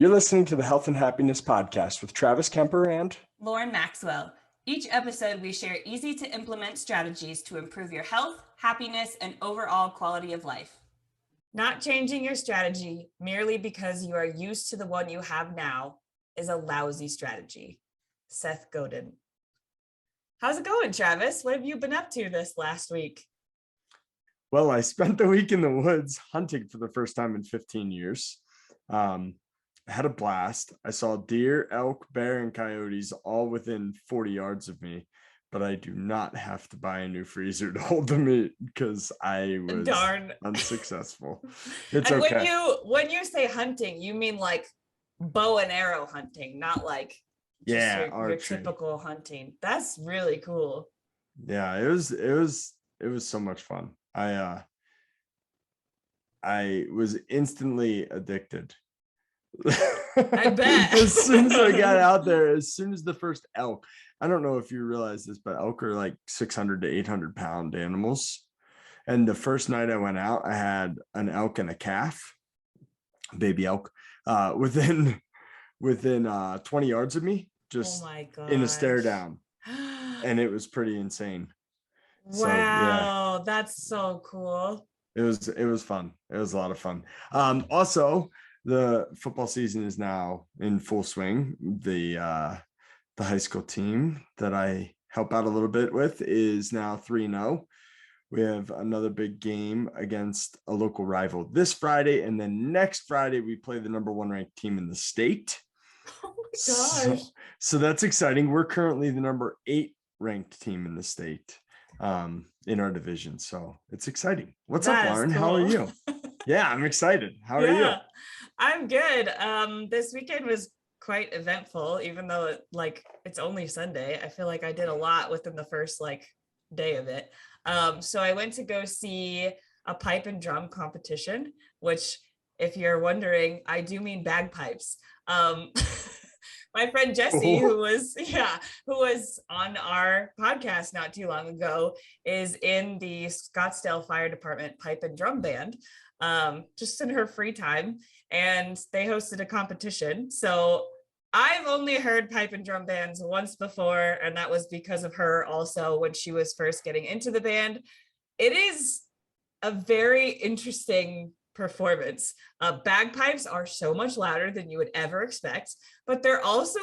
You're listening to the Health and Happiness Podcast with Travis Kemper and Lauren Maxwell. Each episode, we share easy-to-implement strategies to improve your health, happiness, and overall quality of life. Not changing your strategy merely because you are used to the one you have now is a lousy strategy. Seth Godin. How's it going, Travis? What have you been up to this last week? Well, I spent the week in the woods hunting for the first time in 15 years. I had a blast. I saw deer, elk, bear, and coyotes all within 40 yards of me, but I do not have to buy a new freezer to hold the meat because I was unsuccessful. It's and okay. When you say hunting, you mean like bow and arrow hunting, not like just your typical hunting. That's really cool. Yeah, it was so much fun. I was instantly addicted. I bet. As soon as I got out there, as soon as the first elk, I don't know if you realize this, but elk are like 600 to 800 pound animals. And the first night I went out, I had an elk and a calf, baby elk, within 20 yards of me, just in a stare down. And it was pretty insane. Wow, so, yeah. That's so cool. It was fun. It was a lot of fun. Also, the football season is now in full swing. The high school team that I help out a little bit with is now 3-0. We have another big game against a local rival this Friday, and then next Friday we play the number 1 ranked team in the state. Oh my gosh. So that's exciting. We're currently the number 8 ranked team in the state in our division. So it's exciting. What's up, Lauren? Cool. How are you? Yeah, I'm excited. How are you? I'm good. This weekend was quite eventful, even though it's only Sunday. I feel like I did a lot within the first day of it. So I went to go see a pipe and drum competition, which, if you're wondering, I do mean bagpipes. My friend Jesse, who was on our podcast not too long ago, is in the Scottsdale Fire Department pipe and drum band, just in her free time, and they hosted a competition. So I've only heard pipe and drum bands once before, and that was because of her also when she was first getting into the band. It is a very interesting performance. Bagpipes are so much louder than you would ever expect, but they're also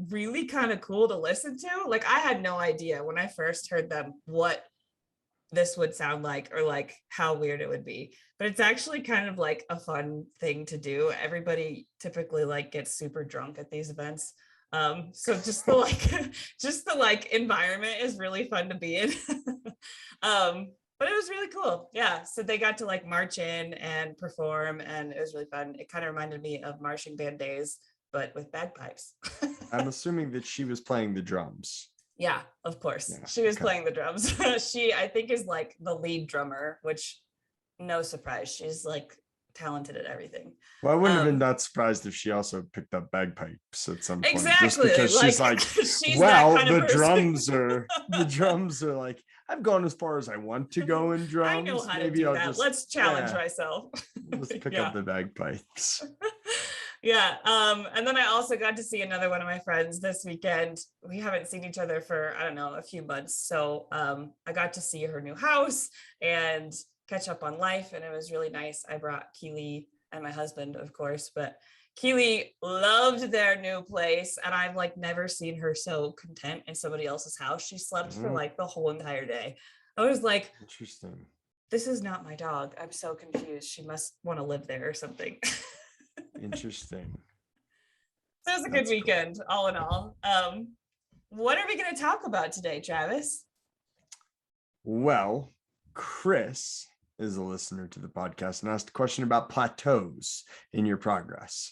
really kind of cool to listen to. I had no idea when I first heard them what this would sound like or how weird it would be, but it's actually kind of a fun thing to do. Everybody typically gets super drunk at these events, so just the environment is really fun to be in. But it was really cool. Yeah. So they got to march in and perform, and it was really fun. It kind of reminded me of marching band days, but with bagpipes. I'm assuming that she was playing the drums. Yeah, of course. Yeah, she was playing the drums. She, I think, is the lead drummer, which no surprise. She's talented at everything. Well, I wouldn't have been that surprised if she also picked up bagpipes at some point. Exactly. Just because she's well, the drums are I've gone as far as I want to go in drums. I know how to do that. Let's challenge myself. Let's pick up the bagpipes. Yeah. And then I also got to see another one of my friends this weekend. We haven't seen each other for, I don't know, a few months. So I got to see her new house and catch up on life, and it was really nice. I brought Keely and my husband, of course, but Keely loved their new place, and I've never seen her so content in somebody else's house. She slept for the whole entire day. I was interesting. This is not my dog. I'm so confused. She must want to live there or something. Interesting. So it was a good weekend, cool. All in all. What are we going to talk about today, Travis? Well, Chris is a listener to the podcast and asked a question about plateaus in your progress.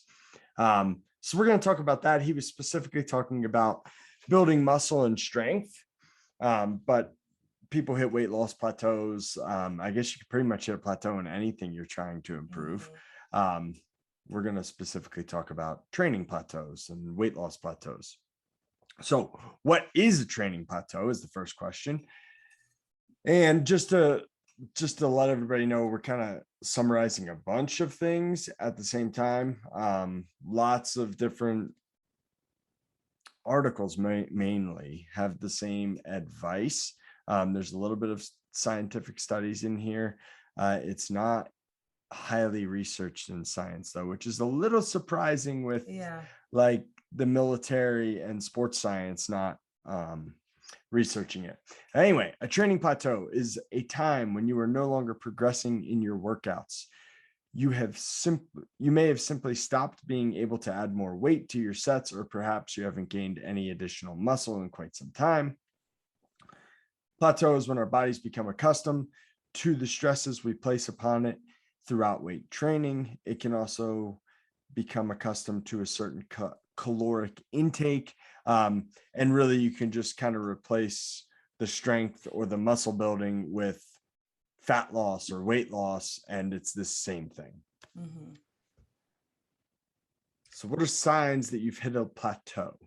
So we're going to talk about that. He was specifically talking about building muscle and strength, but people hit weight loss plateaus. I guess you could pretty much hit a plateau in anything you're trying to improve. Mm-hmm. We're going to specifically talk about training plateaus and weight loss plateaus. So what is a training plateau is the first question. And just to just to let everybody know, we're kind of summarizing a bunch of things at the same time. Lots of different articles mainly have the same advice. There's a little bit of scientific studies in here. It's not highly researched in science though, which is a little surprising with like the military and sports science not researching it. Anyway, a training plateau is a time when you are no longer progressing in your workouts. You may have simply stopped being able to add more weight to your sets, or perhaps you haven't gained any additional muscle in quite some time. Plateau is when our bodies become accustomed to the stresses we place upon it throughout weight training. It can also become accustomed to a certain caloric intake. And really, you can just kind of replace the strength or the muscle building with fat loss or weight loss, and it's the same thing. Mm-hmm. So what are signs that you've hit a plateau?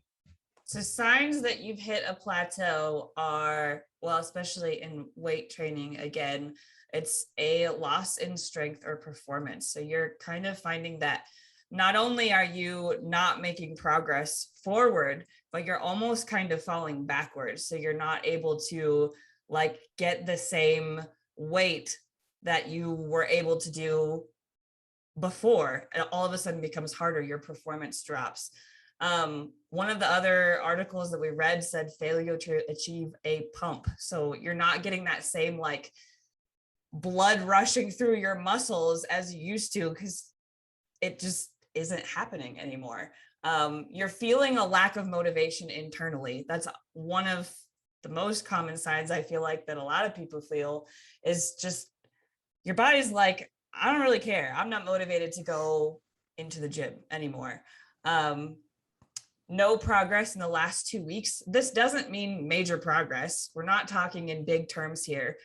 So signs that you've hit a plateau are, well, especially in weight training, again, it's a loss in strength or performance. So you're kind of finding that not only are you not making progress forward, but you're almost kind of falling backwards. So you're not able to like get the same weight that you were able to do before. And all of a sudden becomes harder. Your performance drops. One of the other articles that we read said failure to achieve a pump. So you're not getting that same like blood rushing through your muscles as you used to, because it just isn't happening anymore. You're feeling a lack of motivation internally. That's one of the most common signs I feel like that a lot of people feel, is just your body's like, I don't really care. I'm not motivated to go into the gym anymore. No progress in the last 2 weeks. This doesn't mean major progress. We're not talking in big terms here.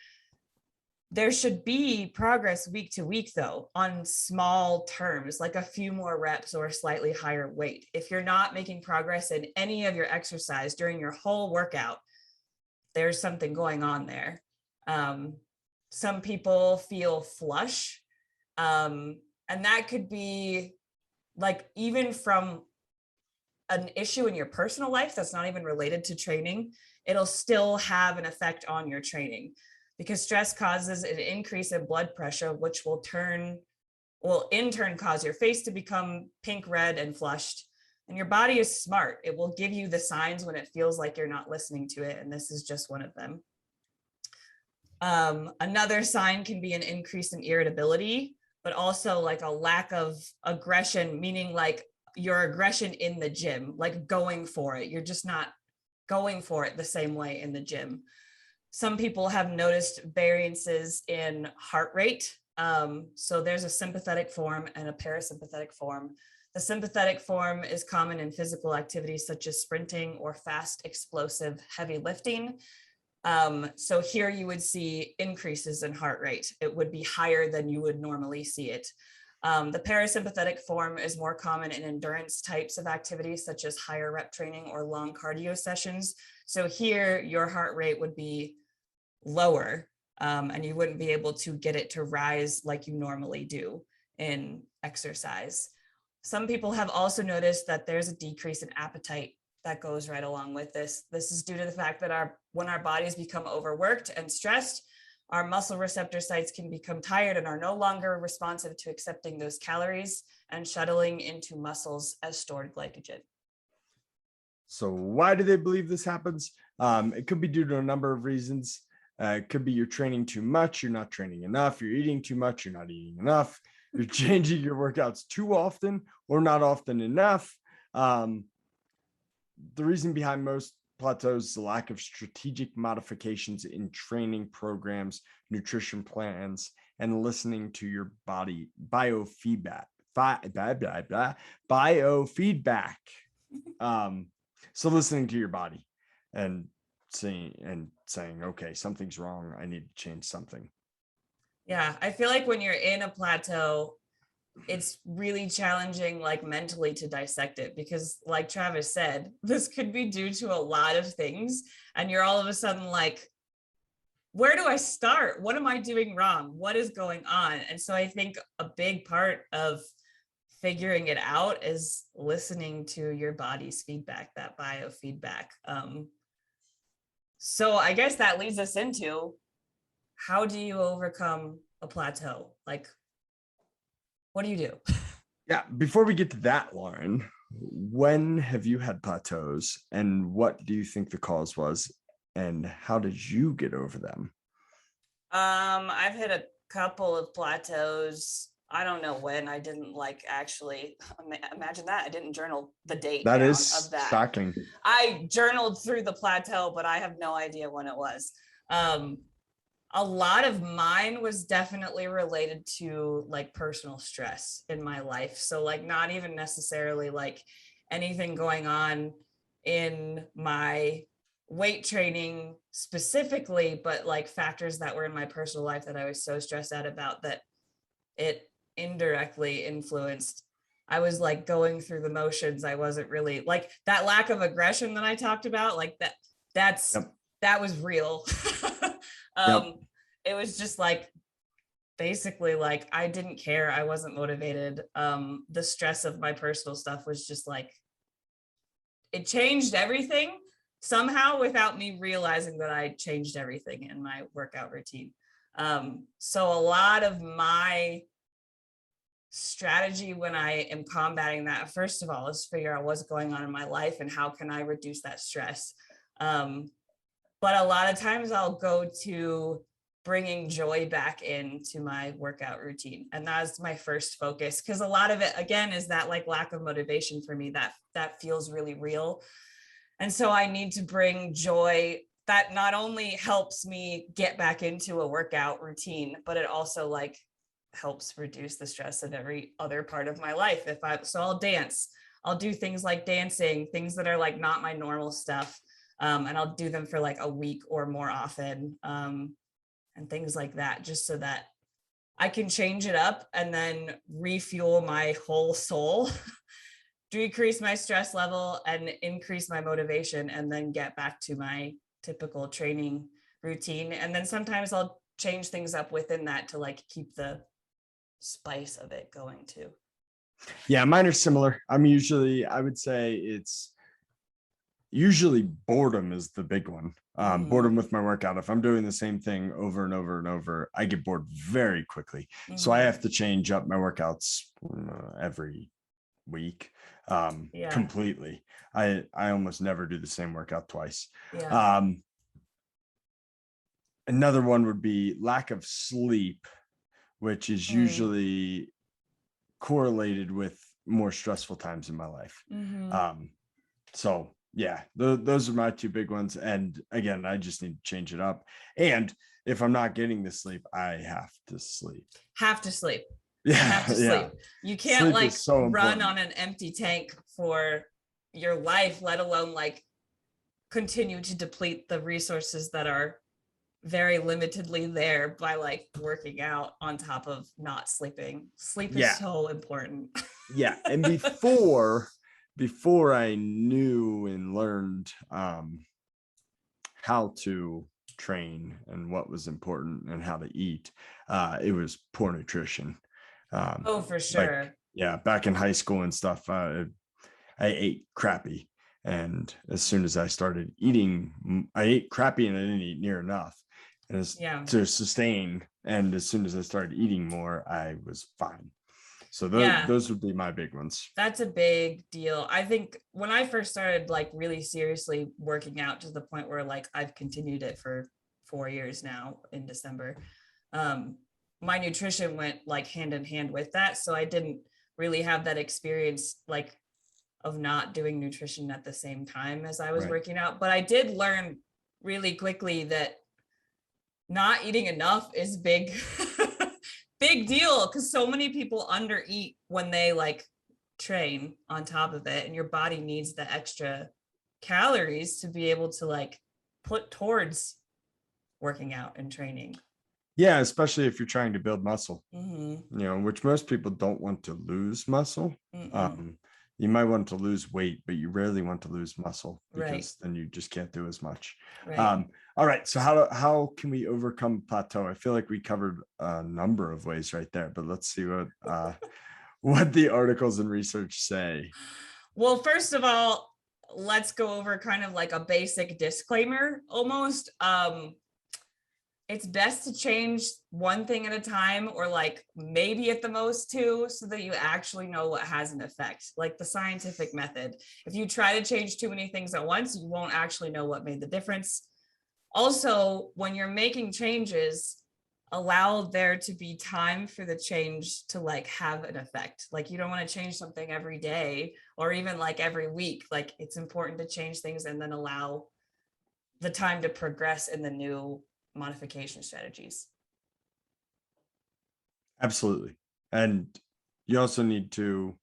There should be progress week to week, though, on small terms, like a few more reps or a slightly higher weight. If you're not making progress in any of your exercise during your whole workout, there's something going on there. Some people feel flush, and that could be like even from an issue in your personal life that's not even related to training. It'll still have an effect on your training, because stress causes an increase in blood pressure, which will in turn cause your face to become pink, red, and flushed. And your body is smart. It will give you the signs when it feels like you're not listening to it. And this is just one of them. Another sign can be an increase in irritability, but also like a lack of aggression, meaning like your aggression in the gym, like going for it. You're just not going for it the same way in the gym. Some people have noticed variances in heart rate. So there's a sympathetic form and a parasympathetic form. The sympathetic form is common in physical activities such as sprinting or fast, explosive, heavy lifting. So here you would see increases in heart rate. It would be higher than you would normally see it. The parasympathetic form is more common in endurance types of activities such as higher rep training or long cardio sessions. So here your heart rate would be lower, and you wouldn't be able to get it to rise like you normally do in exercise. Some people have also noticed that there's a decrease in appetite that goes right along with this. This is due to the fact that when our bodies become overworked and stressed, our muscle receptor sites can become tired and are no longer responsive to accepting those calories and shuttling into muscles as stored glycogen. So why do they believe this happens? It could be due to a number of reasons. It could be you're training too much, you're not training enough, you're eating too much, you're not eating enough, you're changing your workouts too often or not often enough. The reason behind most plateaus is the lack of strategic modifications in training programs, nutrition plans, and listening to your body biofeedback. Biofeedback. So listening to your body and saying, okay, something's wrong. I need to change something. Yeah, I feel like when you're in a plateau, it's really challenging, like mentally, to dissect it, because like Travis said, this could be due to a lot of things. And you're all of a sudden like, where do I start? What am I doing wrong? What is going on? And so I think a big part of figuring it out is listening to your body's feedback, that biofeedback. So I guess that leads us into, how do you overcome a plateau? Like, what do you do? Yeah, before we get to that, Lauren, when have you had plateaus and what do you think the cause was and how did you get over them? I've hit a couple of plateaus. I don't know when. I didn't like actually imagine that. I didn't journal the date That down is of that. shocking. I journaled through the plateau, but I have no idea when it was. A lot of mine was definitely related to like personal stress in my life. So like not even necessarily like anything going on in my weight training specifically, but like factors that were in my personal life that I was so stressed out about that it indirectly influenced. I was like going through the motions. I wasn't really like that lack of aggression that I talked about, like Yep. that was real. Yep. It was just like basically like I didn't care. I wasn't motivated. The stress of my personal stuff was just like, it changed everything somehow without me realizing that I changed everything in my workout routine. So a lot of my strategy when I am combating that, first of all, is figure out what's going on in my life and how can I reduce that stress. But a lot of times I'll go to bringing joy back into my workout routine. And that's my first focus. Cause a lot of it, again, is that like lack of motivation for me, that feels really real. And so I need to bring joy that not only helps me get back into a workout routine, but it also like helps reduce the stress of every other part of my life. So I'll dance, I'll do things like dancing, things that are like not my normal stuff. And I'll do them for like a week or more often. And things like that, just so that I can change it up and then refuel my whole soul, decrease my stress level and increase my motivation, and then get back to my typical training routine. And then sometimes I'll change things up within that to like keep the spice of it going too. Yeah, mine are similar. I would say it's usually boredom is the big one. Boredom with my workout. If I'm doing the same thing over and over and over, I get bored very quickly. So I have to change up my workouts every week completely. I almost never do the same workout twice. Another one would be lack of sleep, which is usually correlated with more stressful times in my life. So yeah, those are my two big ones. And again, I just need to change it up. And if I'm not getting the sleep, I have to sleep. You have to sleep. You can't sleep like so run on an empty tank for your life, let alone like continue to deplete the resources that are very limitedly there by like working out on top of not sleeping. Sleep is so important. Yeah. And before I knew and learned how to train and what was important and how to eat, it was poor nutrition. For sure. Back in high school and stuff, I ate crappy. And as soon as I started eating, I ate crappy and I didn't eat near enough to sustain. And as soon as I started eating more, I was fine. So those would be my big ones. That's a big deal. I think when I first started like really seriously working out to the point where like I've continued it for 4 years now in December, my nutrition went like hand in hand with that. So I didn't really have that experience like of not doing nutrition at the same time as I was working out. But I did learn really quickly that not eating enough is big deal, because so many people undereat when they like train on top of it, and your body needs the extra calories to be able to like put towards working out and training. Yeah, especially if you're trying to build muscle, which most people don't want to lose muscle. You might want to lose weight, but you rarely want to lose muscle because Right. then you just can't do as much. Right. All right. So how can we overcome plateau? I feel like we covered a number of ways right there, but let's see what the articles and research say. Well, first of all, let's go over kind of like a basic disclaimer almost. It's best to change one thing at a time, or like maybe at the most two, so that you actually know what has an effect, like the scientific method. If you try to change too many things at once, you won't actually know what made the difference. Also, when you're making changes, allow there to be time for the change to like have an effect. Like you don't want to change something every day or even like every week. Like it's important to change things and then allow the time to progress in the new modification strategies. Absolutely. And you also need to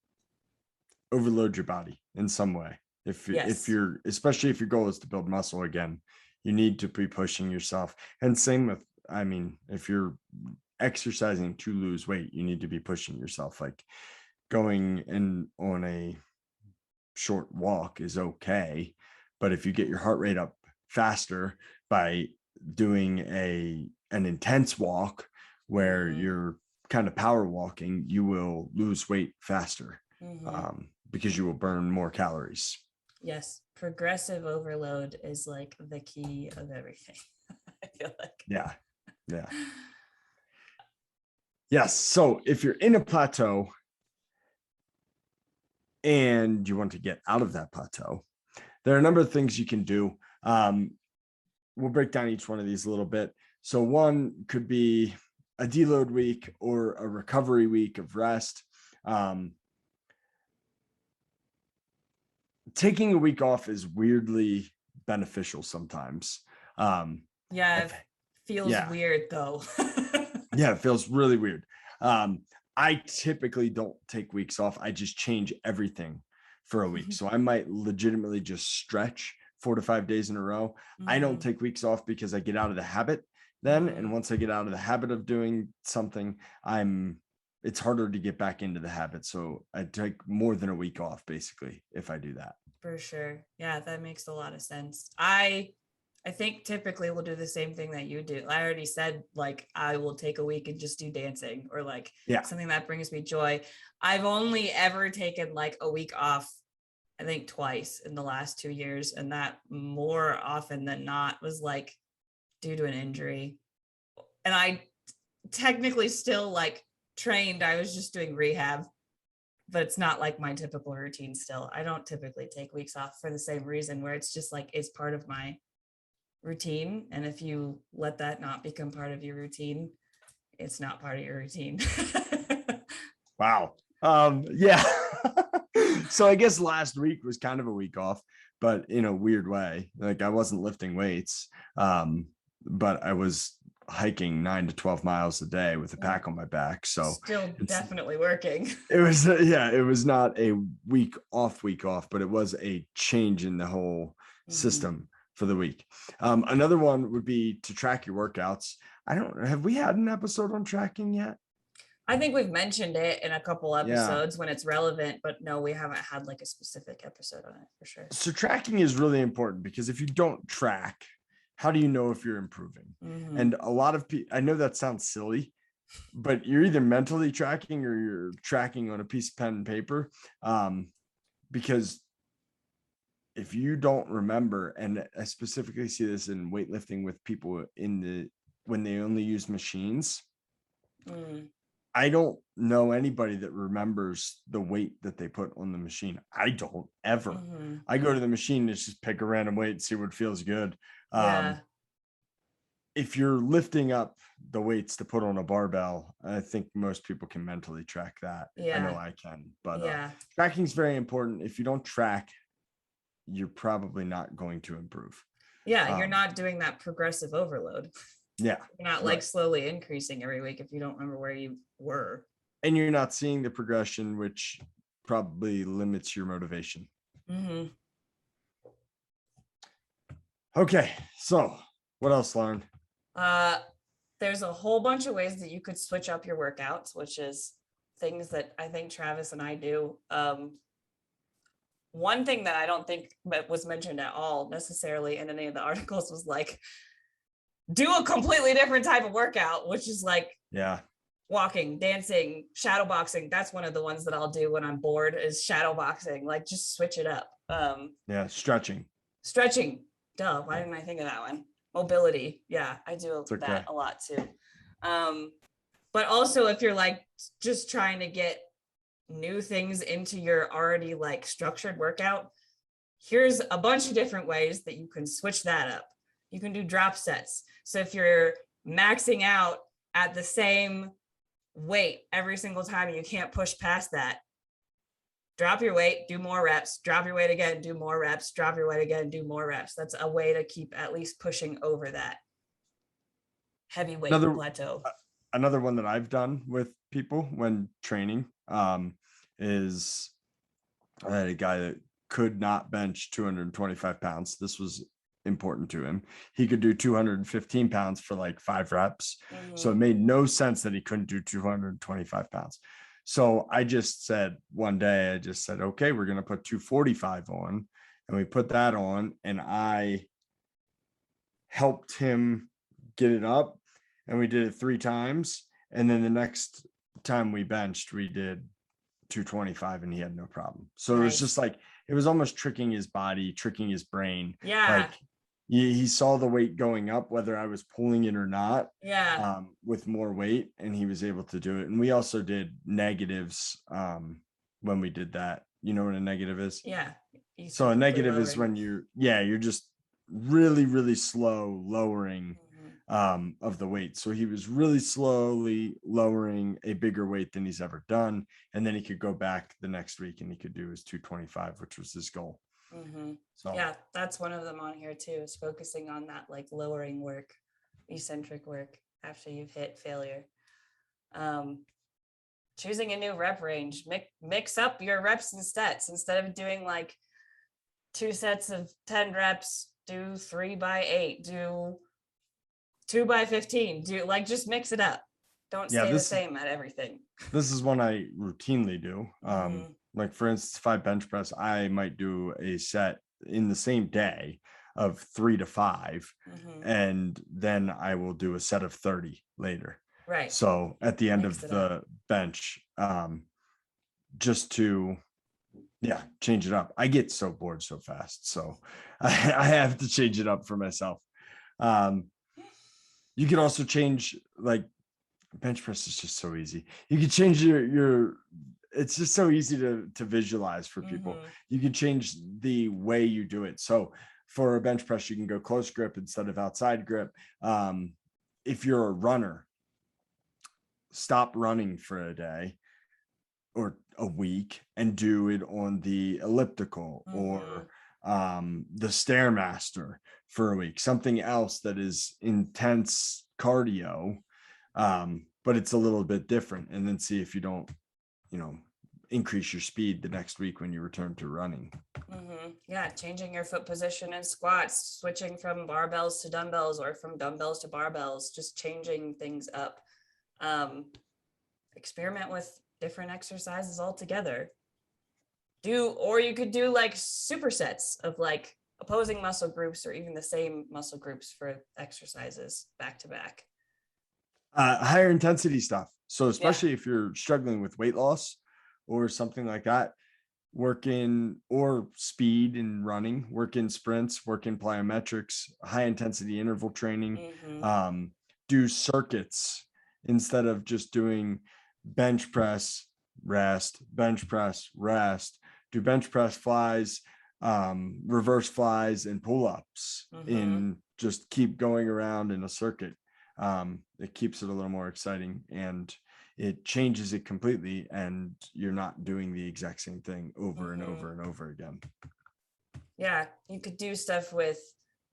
overload your body in some way. If Yes. you're, especially if your goal is to build muscle again, you need to be pushing yourself. And same with, I mean, if you're exercising to lose weight, you need to be pushing yourself. Like going in on a short walk is okay, but if you get your heart rate up faster by doing an intense walk where you're kind of power walking, you will lose weight faster because you will burn more calories. Yes, progressive overload is like the key of everything. I feel like. Yeah. Yes. So if you're in a plateau and you want to get out of that plateau, there are a number of things you can do. We'll break down each one of these a little bit. So one could be a deload week or a recovery week of rest. Taking a week off is weirdly beneficial sometimes. Yeah, it feels weird though. Yeah, it feels really weird. I typically don't take weeks off. I just change everything for a week. So I might legitimately just stretch 4 to 5 days in a row. I don't take weeks off because I get out of the habit then. And once I get out of the habit of doing something, it's harder to get back into the habit. So I take more than a week off basically if I do that. For sure. Yeah, that makes a lot of sense. I think typically we'll do the same thing that you do. I already said like I will take a week and just do dancing or like something that brings me joy. I've only ever taken like a week off, I think twice in the last 2 years, and that more often than not was like due to an injury. And I technically still like trained. I was just doing rehab, but it's not like my typical routine still. I don't typically take weeks off for the same reason, where it's just like it's part of my routine. And if you let that not become part of your routine, it's not part of your routine. Wow. Yeah. So I guess last week was kind of a week off, but in a weird way. Like I wasn't lifting weights, but I was hiking 9 to 12 miles a day with a pack on my back. So still definitely working. It was it was not a week off, but it was a change in the whole system for the week. Another one would be to track your workouts. Have we had an episode on tracking yet? I think we've mentioned it in a couple episodes when it's relevant, but no, we haven't had like a specific episode on it for sure. So tracking is really important because if you don't track, how do you know if you're improving? And a lot of people, I know that sounds silly, but you're either mentally tracking or you're tracking on a piece of pen and paper. Because if you don't remember, and I specifically see this in weightlifting with people when they only use machines, I don't know anybody that remembers the weight that they put on the machine. I don't ever. I go to the machine and just pick a random weight and see what feels good. If you're lifting up the weights to put on a barbell, I think most people can mentally track that. I know I can, but tracking is very important. If you don't track, you're probably not going to improve. You're not doing that progressive overload. You're not like slowly increasing every week if you don't remember where you were. And you're not seeing the progression, which probably limits your motivation. Okay, so what else, Lauren? There's a whole bunch of ways that you could switch up your workouts, which is things that I think Travis and I do. one thing that I don't think was mentioned at all necessarily in any of the articles was like, do a completely different type of workout, which is like walking, dancing, shadow boxing. That's one of the ones that I'll do when I'm bored, is shadow boxing. Like, just switch it up. Stretching. Duh, why didn't I think of that one? Mobility. Yeah, I do that a lot too. But also, if you're like just trying to get new things into your already like structured workout, here's a bunch of different ways that you can switch that up. You can do drop sets. So if you're maxing out at the same weight every single time and you can't push past that, drop your weight, do more reps, drop your weight again, do more reps, drop your weight again, do more reps. That's a way to keep at least pushing over that heavy weight plateau. Another one that I've done with people when training is I had a guy that could not bench 225 pounds. This was important to him. He could do 215 pounds for like 5 reps. So it made no sense that he couldn't do 225 pounds. So I just said one day, okay, we're going to put 245 on. And we put that on and I helped him get it up. And we did it 3 times. And then the next time we benched, we did 225 and he had no problem. So It was just like, it was almost tricking his body, tricking his brain. Yeah. Like he saw the weight going up, whether I was pulling it or not. Yeah. With more weight, and he was able to do it. And we also did negatives when we did that. You know what a negative is? Yeah. So a negative is when you're just really, really slow lowering of the weight. So he was really slowly lowering a bigger weight than he's ever done. And then he could go back the next week and he could do his 225, which was his goal. So yeah, that's one of them on here too, is focusing on that like lowering work, eccentric work after you've hit failure. Choosing a new rep range, mix up your reps and sets. Instead of doing like 2 sets of 10 reps, do 3 by 8, do 2 by 15, do like, just mix it up. Don't stay the same at everything. This is one I routinely do. Like for instance, if I bench press, I might do a set in the same day of 3 to 5, and then I will do a set of 30 later. Right. So at the end of the bench, just to change it up. I get so bored so fast, so I have to change it up for myself. You can also change, like, bench press is just so easy. You can change your it's just so easy to visualize for people. You can change the way you do it. So for a bench press, you can go close grip instead of outside grip. If you're a runner, stop running for a day or a week and do it on the elliptical or the Stairmaster for a week, something else that is intense cardio, but it's a little bit different, and then see if you don't, increase your speed the next week when you return to running. Yeah, changing your foot position in squats, switching from barbells to dumbbells or from dumbbells to barbells, just changing things up. Experiment with different exercises altogether. Or you could do like supersets of like opposing muscle groups or even the same muscle groups for exercises back to back. Higher intensity stuff. So especially if you're struggling with weight loss or something like that, work in, or speed and running, work in sprints, work in plyometrics, high intensity interval training, do circuits instead of just doing bench press, rest, bench press, rest. Do bench press, flies, reverse flies, and pull-ups, and just keep going around in a circuit. It keeps it a little more exciting, and it changes it completely, and you're not doing the exact same thing over and over and over again. Yeah, you could do stuff with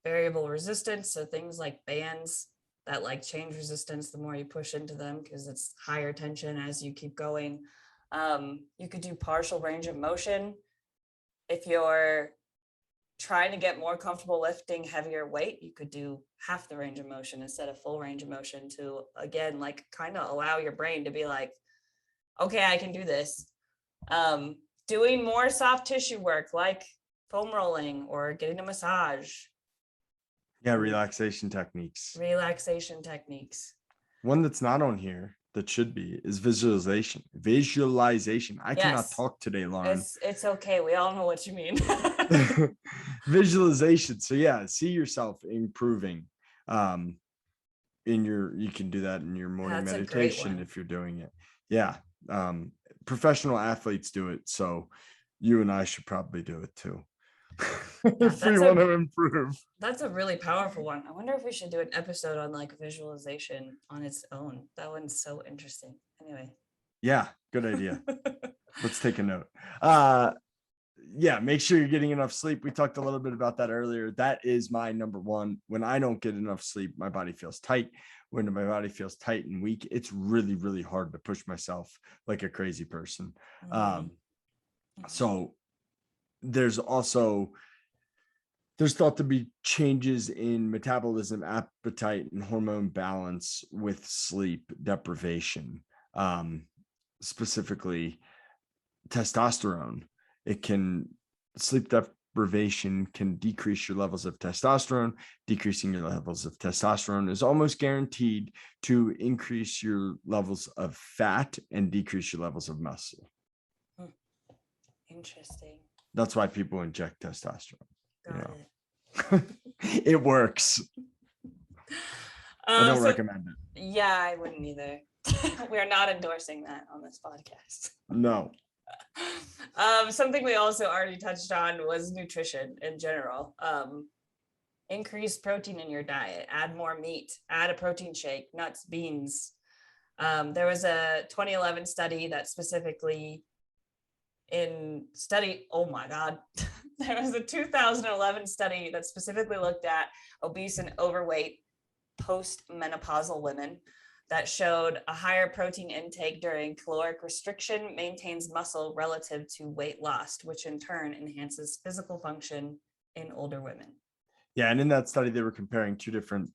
variable resistance, so things like bands that like change resistance the more you push into them because it's higher tension as you keep going. You could do partial range of motion. If you're trying to get more comfortable lifting heavier weight, you could do half the range of motion instead of full range of motion to, again, like kind of allow your brain to be like, okay, I can do this. doing more soft tissue work like foam rolling or getting a massage. Yeah, relaxation techniques. Relaxation techniques. One that's not on here that should be is visualization. Visualization. I cannot talk today, Lauren. It's okay. We all know what you mean. Visualization. So yeah, see yourself improving. You can do that in your morning meditation if you're doing it. Yeah. Professional athletes do it. So you and I should probably do it too. If we want to improve. That's a really powerful one. I wonder if we should do an episode on like visualization on its own. That one's so interesting. Anyway. Yeah, good idea. Let's take a note. Yeah, make sure you're getting enough sleep. We talked a little bit about that earlier. That is my number one. When I don't get enough sleep, my body feels tight. When my body feels tight and weak, it's really, really hard to push myself like a crazy person. So there's thought to be changes in metabolism, appetite, and hormone balance with sleep deprivation, specifically testosterone. Sleep deprivation can decrease your levels of testosterone. Decreasing your levels of testosterone is almost guaranteed to increase your levels of fat and decrease your levels of muscle. Interesting. That's why people inject testosterone. Got it. It works. I don't recommend it. Yeah, I wouldn't either. We are not endorsing that on this podcast. No. Something we also already touched on was nutrition in general. Increase protein in your diet, add more meat, add a protein shake, nuts, beans. There was a 2011 study that specifically oh my God. There was a 2011 study that specifically looked at obese and overweight post-menopausal women that showed a higher protein intake during caloric restriction maintains muscle relative to weight loss, which in turn enhances physical function in older women. Yeah, and in that study, they were comparing two different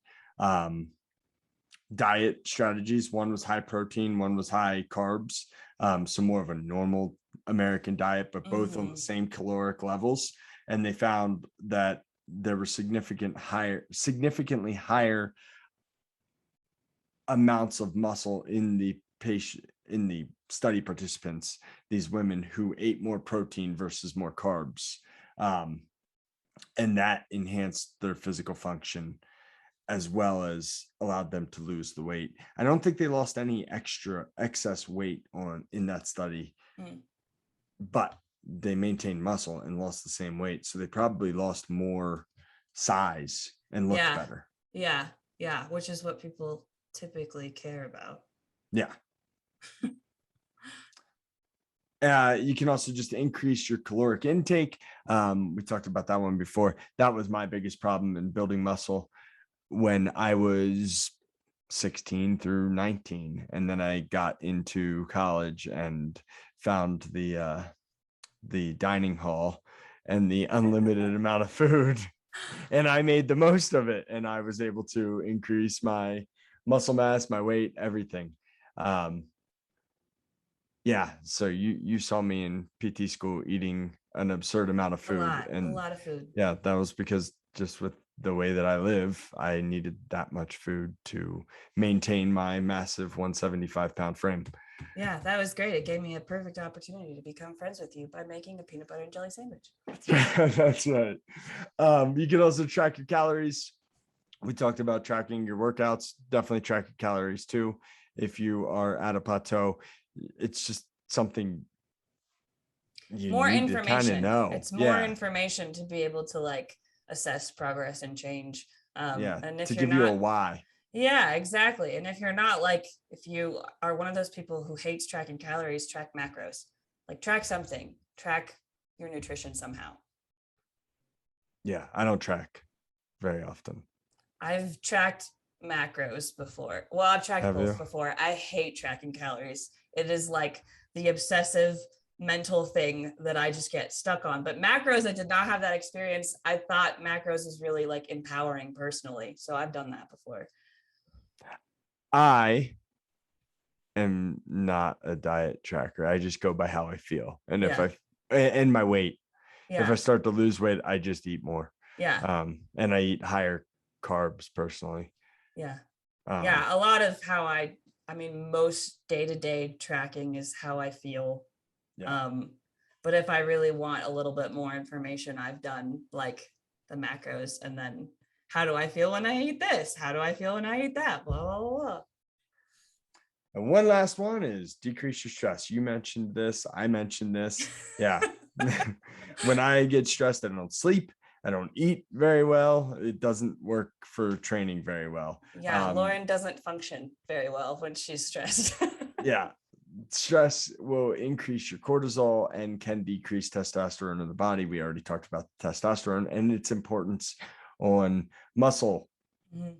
diet strategies. One was high protein, one was high carbs, so more of a normal American diet, but both on the same caloric levels. And they found that there were significantly higher amounts of muscle in the study participants, these women who ate more protein versus more carbs. And that enhanced their physical function as well as allowed them to lose the weight. I don't think they lost any excess weight in that study, but they maintained muscle and lost the same weight. So they probably lost more size and looked better. Yeah. Which is what people typically care about. Yeah. You can also just increase your caloric intake. We talked about that one before. That was my biggest problem in building muscle when I was 16 through 19. And then I got into college and found the dining hall and the unlimited amount of food. And I made the most of it. And I was able to increase my muscle mass, my weight, everything. Yeah. So you saw me in PT school eating an absurd amount of food. A lot of food. Yeah, that was because just with the way that I live, I needed that much food to maintain my massive 175-pound frame. Yeah, that was great. It gave me a perfect opportunity to become friends with you by making a peanut butter and jelly sandwich. That's right. You can also track your calories. We talked about tracking your workouts. Definitely track your calories too. If you are at a plateau, it's just something you need to kind of know. It's more information to be able to like assess progress and change. And if to give you a why. Yeah, exactly. And if you're not if you are one of those people who hates tracking calories, track macros. Like track something, track your nutrition somehow. Yeah, I don't track very often. I've tracked macros before. Well, I've tracked both before. I hate tracking calories. It is like the obsessive mental thing that I just get stuck on. But macros, I did not have that experience. I thought macros is really like empowering personally. So I've done that before. I am not a diet tracker. I just go by how I feel. And if and my weight. If I Yeah. start to lose weight, I just eat more. Yeah. And I eat higher carbs personally. Yeah. Um, Yeah. A lot of how I mean, most day-to-day tracking is how I feel. yeah. But if I really want a little bit more information, I've done like the macros and then how do I feel when I eat this? How do I feel when I eat that? Blah, blah, blah, blah. And one last one is decrease your stress. You mentioned this. I mentioned this. Yeah. When I get stressed, I don't sleep. I don't eat very well. It doesn't work for training very well. Yeah, Lauren doesn't function very well when she's stressed. Yeah. Stress will increase your cortisol and can decrease testosterone in the body. We already talked about testosterone and its importance on muscle Mhm.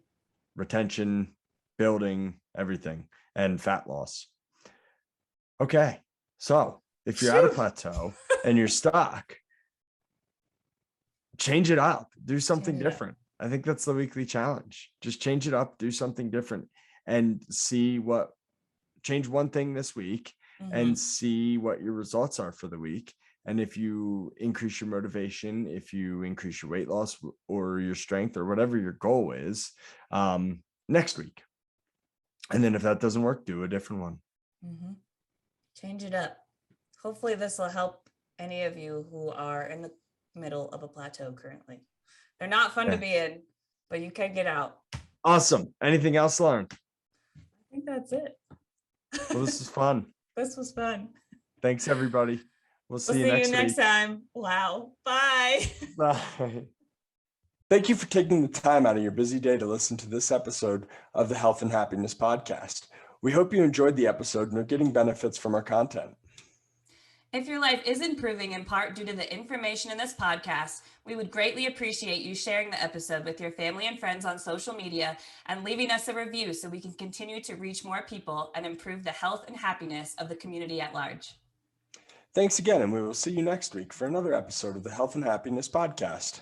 retention, building, everything, and fat loss. Okay. So if you're at a Phew. plateau and you're stuck, change it up, do something Change it up. different. I think that's the weekly challenge. Just change it up, do something different, and change one thing this week and Mhm. see what your results are for the week. And if you increase your motivation, if you increase your weight loss or your strength or whatever your goal is, next week. And then if that doesn't work, do a different one. Mhm. Change it up. Hopefully, this will help any of you who are in the middle of a plateau currently. They're not fun to Yeah. be in, but you can get out. Awesome. Anything else, Lauren? I think that's it. Well, this is fun. This was fun. Thanks, everybody. We'll We'll see you see you next next week. time. Wow. Bye. Bye. Thank you for taking the time out of your busy day to listen to this episode of the Health and Happiness Podcast. We hope you enjoyed the episode and are getting benefits from our content. If your life is improving in part due to the information in this podcast, we would greatly appreciate you sharing the episode with your family and friends on social media and leaving us a review so we can continue to reach more people and improve the health and happiness of the community at large. Thanks again, and we will see you next week for another episode of the Health and Happiness Podcast.